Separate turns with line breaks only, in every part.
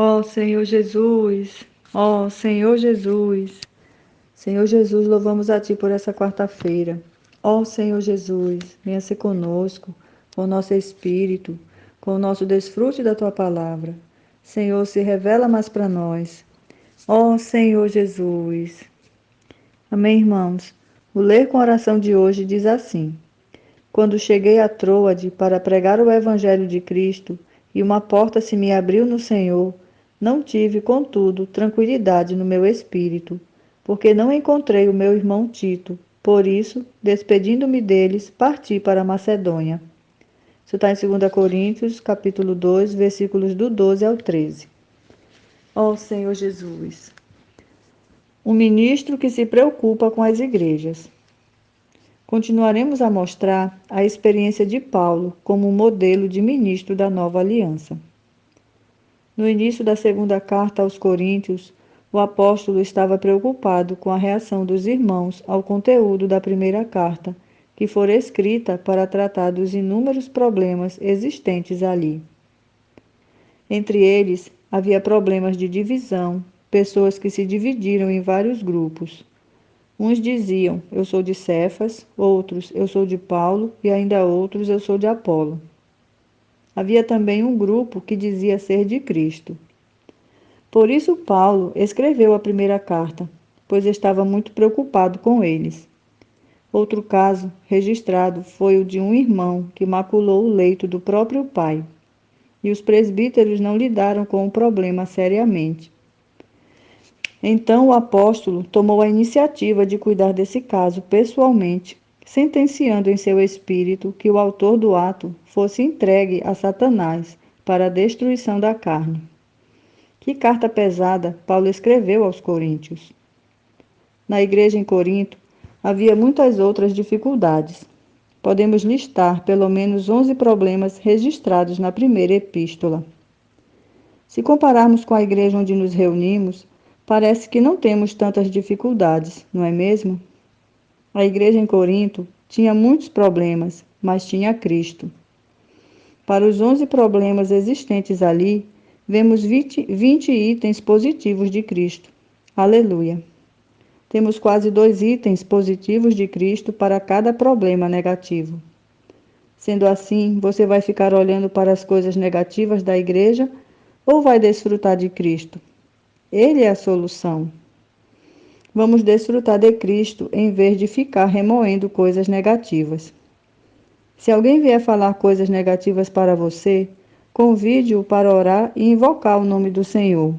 Ó Senhor Jesus, ó Senhor Jesus, Senhor Jesus, louvamos a Ti por essa quarta-feira. Ó Senhor Jesus, venha ser conosco, com o nosso espírito, com o nosso desfrute da Tua palavra. Senhor, se revela mais para nós. Ó Senhor Jesus. Amém, irmãos? O ler com oração de hoje diz assim: Quando cheguei a Troade para pregar o Evangelho de Cristo, e uma porta se me abriu no Senhor, não tive, contudo, tranquilidade no meu espírito, porque não encontrei o meu irmão Tito. Por isso, despedindo-me deles, parti para a Macedônia. Isso está em 2 Coríntios, capítulo 2, versículos do 12 ao 13. Ó Senhor Jesus, um ministro que se preocupa com as igrejas. Continuaremos a mostrar a experiência de Paulo como um modelo de ministro da nova aliança. No início da segunda carta aos Coríntios, o apóstolo estava preocupado com a reação dos irmãos ao conteúdo da primeira carta, que fora escrita para tratar dos inúmeros problemas existentes ali. Entre eles, havia problemas de divisão, pessoas que se dividiram em vários grupos. Uns diziam, eu sou de Cefas, outros, eu sou de Paulo, e ainda outros, eu sou de Apolo. Havia também um grupo que dizia ser de Cristo. Por isso Paulo escreveu a primeira carta, pois estava muito preocupado com eles. Outro caso registrado foi o de um irmão que maculou o leito do próprio pai, e os presbíteros não lidaram com o problema seriamente. Então o apóstolo tomou a iniciativa de cuidar desse caso pessoalmente, sentenciando em seu espírito que o autor do ato fosse entregue a Satanás para a destruição da carne. Que carta pesada Paulo escreveu aos Coríntios. Na igreja em Corinto havia muitas outras dificuldades. Podemos listar pelo menos 11 problemas registrados na primeira epístola. Se compararmos com a igreja onde nos reunimos, parece que não temos tantas dificuldades, não é mesmo? A igreja em Corinto tinha muitos problemas, mas tinha Cristo. Para os 11 problemas existentes ali, vemos 20 itens positivos de Cristo. Aleluia! Temos quase 2 itens positivos de Cristo para cada problema negativo. Sendo assim, você vai ficar olhando para as coisas negativas da igreja ou vai desfrutar de Cristo? Ele é a solução. Vamos desfrutar de Cristo em vez de ficar remoendo coisas negativas. Se alguém vier falar coisas negativas para você, convide-o para orar e invocar o nome do Senhor.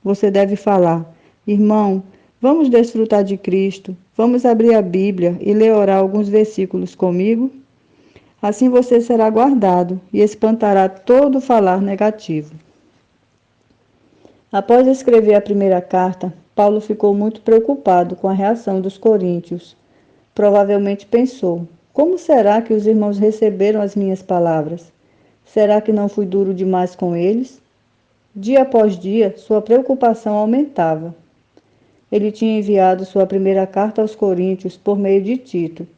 Você deve falar: irmão, vamos desfrutar de Cristo, vamos abrir a Bíblia e ler orar alguns versículos comigo? Assim você será guardado e espantará todo falar negativo. Após escrever a primeira carta, Paulo ficou muito preocupado com a reação dos coríntios. Provavelmente pensou: como será que os irmãos receberam as minhas palavras? Será que não fui duro demais com eles? Dia após dia, sua preocupação aumentava. Ele tinha enviado sua primeira carta aos coríntios por meio de Tito.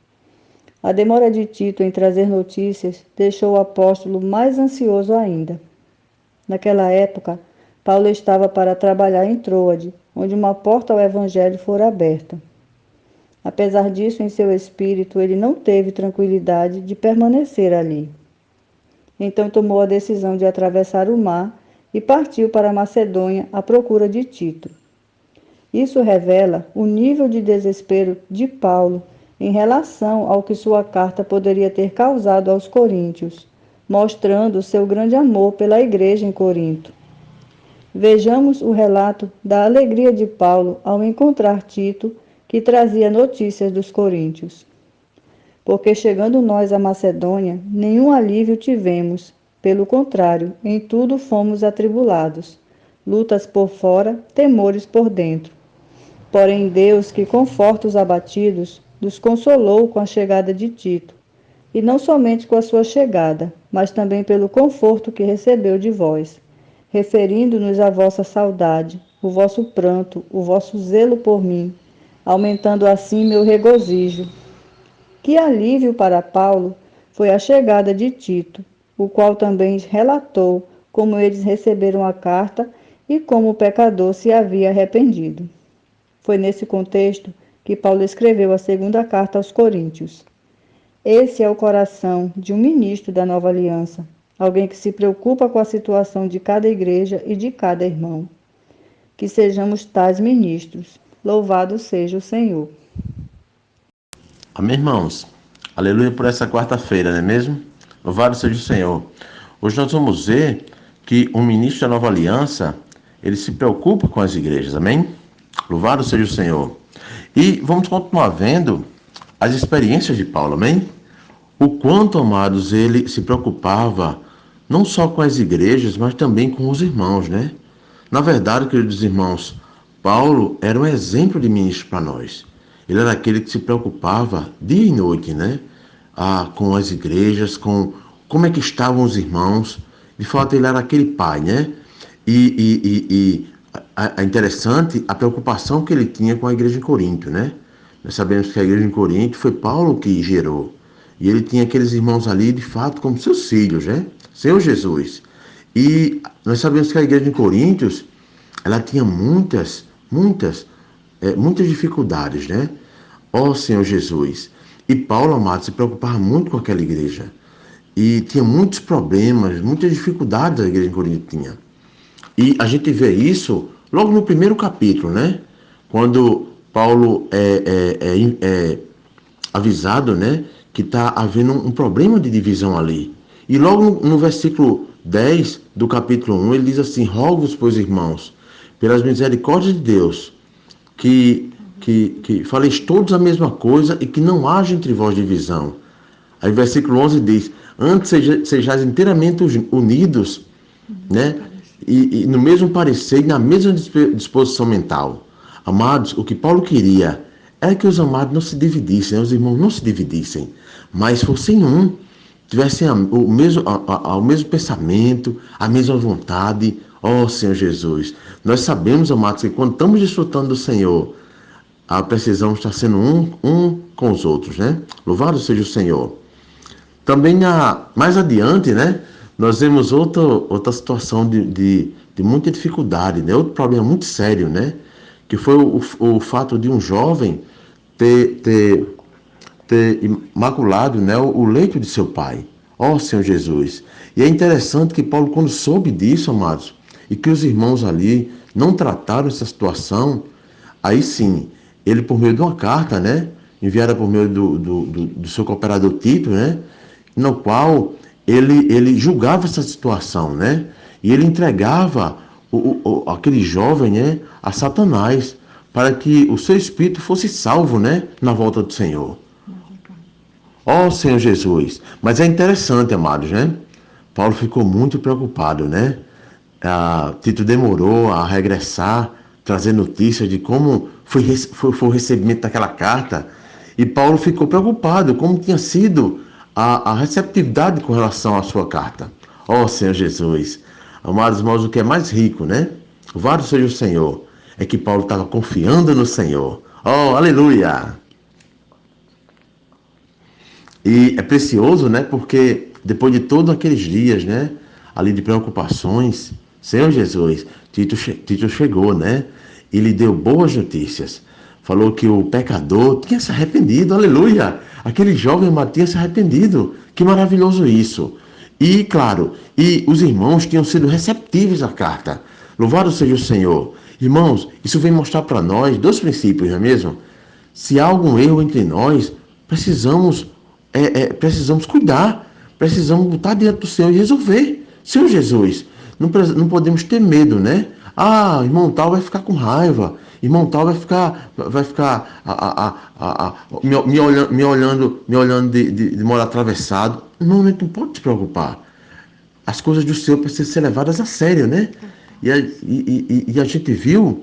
A demora de Tito em trazer notícias deixou o apóstolo mais ansioso ainda. Naquela época, Paulo estava para trabalhar em Troade, onde uma porta ao Evangelho fora aberta. Apesar disso, em seu espírito, ele não teve tranquilidade de permanecer ali. Então tomou a decisão de atravessar o mar e partiu para a Macedônia à procura de Tito. Isso revela o nível de desespero de Paulo em relação ao que sua carta poderia ter causado aos coríntios, mostrando seu grande amor pela igreja em Corinto. Vejamos o relato da alegria de Paulo ao encontrar Tito, que trazia notícias dos coríntios. Porque chegando nós à Macedônia, nenhum alívio tivemos, pelo contrário, em tudo fomos atribulados, lutas por fora, temores por dentro. Porém Deus, que conforta os abatidos, nos consolou com a chegada de Tito, e não somente com a sua chegada, mas também pelo conforto que recebeu de vós, referindo-nos à vossa saudade, o vosso pranto, o vosso zelo por mim, aumentando assim meu regozijo. Que alívio para Paulo foi a chegada de Tito, o qual também relatou como eles receberam a carta e como o pecador se havia arrependido. Foi nesse contexto que Paulo escreveu a segunda carta aos Coríntios. Esse é o coração de um ministro da nova aliança, alguém que se preocupa com a situação de cada igreja e de cada irmão. Que sejamos tais ministros. Louvado seja o Senhor.
Amém, irmãos? Aleluia por essa quarta-feira, não é mesmo? Louvado seja o Senhor. Hoje nós vamos ver que o ministro da nova aliança, ele se preocupa com as igrejas, amém? Louvado seja o Senhor. E vamos continuar vendo as experiências de Paulo, amém? O quanto, amados, ele se preocupava não só com as igrejas, mas também com os irmãos, né? Na verdade, queridos irmãos, Paulo era um exemplo de ministro para nós. Ele era aquele que se preocupava dia e noite, né? Com as igrejas, com como é que estavam os irmãos. De fato, ele era aquele pai, né? É interessante a preocupação que ele tinha com a igreja em Corinto, né? Nós sabemos que a igreja em Corinto foi Paulo que gerou. E ele tinha aqueles irmãos ali, de fato, como seus filhos, né? Senhor Jesus. E nós sabemos que a igreja em Coríntios, ela tinha muitas dificuldades, né? Ó Senhor Jesus. E Paulo, amado, se preocupava muito com aquela igreja. E tinha muitos problemas, muitas dificuldades a igreja em Corinto tinha. E a gente vê isso logo no primeiro capítulo, né? Quando Paulo é avisado, né? Que está havendo um problema de divisão ali. E logo no versículo 10 do capítulo 1, ele diz assim: rogo-vos, pois, irmãos, pelas misericórdias de Deus, que faleis todos a mesma coisa e que não haja entre vós divisão. Aí versículo 11 diz: antes sejais inteiramente unidos, né? E no mesmo parecer e na mesma disposição mental. Amados, o que Paulo queria era que os amados não se dividissem, né? Os irmãos não se dividissem, mas fossem um, tivessem o mesmo pensamento, a mesma vontade. Ó Senhor Jesus, nós sabemos, amados, que quando estamos desfrutando do Senhor, precisamos estar sendo um com os outros, né? Louvado seja o Senhor. Também mais adiante, né? Nós vemos outra situação de muita dificuldade, né? Outro problema muito sério, né? Que foi o fato de um jovem ter imaculado, né, o leito de seu pai. Ó Senhor Jesus. E é interessante que Paulo, quando soube disso, amados, e que os irmãos ali não trataram essa situação, aí sim, ele, por meio de uma carta, né, enviada por meio do seu cooperador Tito, né, no qual ele julgava essa situação, né, e ele entregava aquele jovem, né, a Satanás, para que o seu espírito fosse salvo, né, na volta do Senhor. Ó Senhor Jesus. Mas é interessante, amados, né? Paulo ficou muito preocupado, né? Tito demorou a regressar, trazer notícias de como foi o recebimento daquela carta. E Paulo ficou preocupado, como tinha sido a receptividade com relação à sua carta. Ó Senhor Jesus. Amados irmãos, o que é mais rico, né? Louvado seja o Senhor. É que Paulo estava confiando no Senhor. Oh, aleluia! E é precioso, né? Porque depois de todos aqueles dias, né? Ali de preocupações, Senhor Jesus, Tito chegou, né? E lhe deu boas notícias. Falou que o pecador tinha se arrependido, aleluia! Aquele jovem tinha se arrependido. Que maravilhoso isso! E, claro, os irmãos tinham sido receptivos à carta. Louvado seja o Senhor. Irmãos, isso vem mostrar para nós dois princípios, não é mesmo? Se há algum erro entre nós, precisamos cuidar, precisamos botar diante do Senhor e resolver. Senhor Jesus, não podemos ter medo, né? Irmão tal vai ficar com raiva, irmão tal vai ficar me olhando de modo atravessado. Não, não pode se preocupar. As coisas do Senhor precisam ser levadas a sério, né? E a gente viu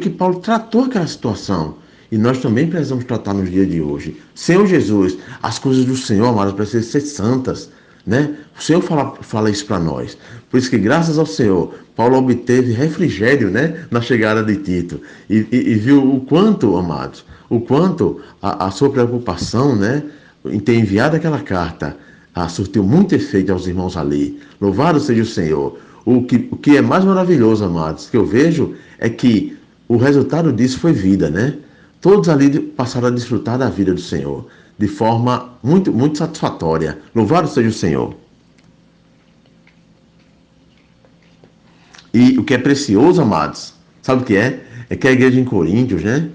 que Paulo tratou aquela situação. E nós também precisamos tratar nos dias de hoje. Senhor Jesus, as coisas do Senhor, amados, precisam ser santas, né? O Senhor fala isso para nós. Por isso que, graças ao Senhor, Paulo obteve refrigério, né, na chegada de Tito. E viu o quanto, amados, o quanto a sua preocupação, né, em ter enviado aquela carta, surtiu muito efeito aos irmãos ali. Louvado seja o Senhor. o que é mais maravilhoso, amados, que eu vejo é que o resultado disso foi vida, né? Todos ali passaram a desfrutar da vida do Senhor de forma muito, muito satisfatória. Louvado seja o Senhor. E o que é precioso, amados, sabe o que é? É que a igreja em Coríntios, né,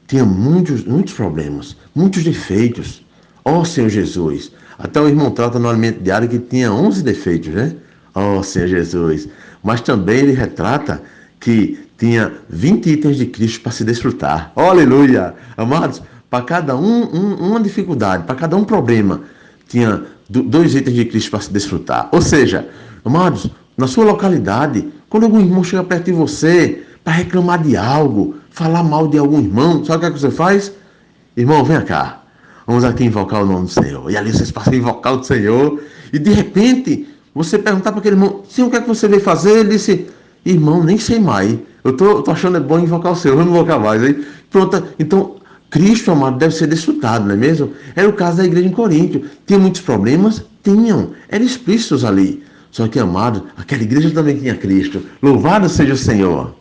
tinha muitos problemas, muitos defeitos. Ó Senhor Jesus, até o irmão trata no alimento diário que tinha 11 defeitos, né? Ó Senhor Jesus. Mas também ele retrata que tinha 20 itens de Cristo para se desfrutar. Oh, aleluia! Amados, para cada uma dificuldade, para cada um problema, tinha 2 itens de Cristo para se desfrutar. Ou seja, amados, na sua localidade, quando algum irmão chega perto de você para reclamar de algo, falar mal de algum irmão, sabe o que é que você faz? Irmão, vem cá. Vamos aqui invocar o nome do Senhor. E ali vocês passam a invocar o Senhor. E de repente, você perguntar para aquele irmão, sim, o que é que você veio fazer? Ele disse, irmão, nem sei mais. Eu tô achando bom invocar o Senhor, vamos invocar mais. Aí, pronto. Então, Cristo, amado, deve ser desfrutado, não é mesmo? Era o caso da igreja em Corinto. Tinha muitos problemas? Tinham. Eram explícitos ali. Só que, amado, aquela igreja também tinha Cristo. Louvado seja o Senhor.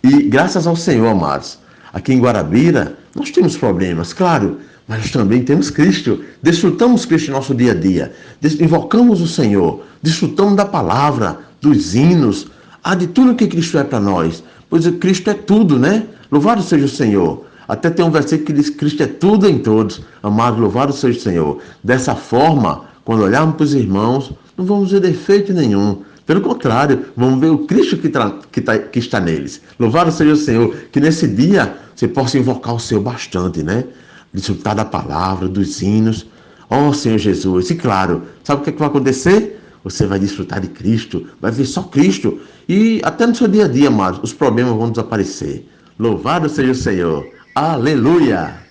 E graças ao Senhor, amados, aqui em Guarabira, nós temos problemas, claro, mas nós também temos Cristo. Desfrutamos Cristo no nosso dia a dia. Invocamos o Senhor. Desfrutamos da palavra, dos hinos, de tudo que Cristo é para nós. Pois Cristo é tudo, né? Louvado seja o Senhor. Até tem um versículo que diz que Cristo é tudo em todos. Amado, louvado seja o Senhor. Dessa forma, quando olharmos para os irmãos, não vamos ver defeito nenhum. Pelo contrário, vamos ver o Cristo que está neles. Louvado seja o Senhor. Que nesse dia você possa invocar o Senhor bastante, né? Desfrutar da palavra, dos hinos. Ó Senhor Jesus. E claro, sabe o que vai acontecer? Você vai desfrutar de Cristo, vai ver só Cristo. E até no seu dia a dia, amados, os problemas vão desaparecer. Louvado seja o Senhor. Aleluia!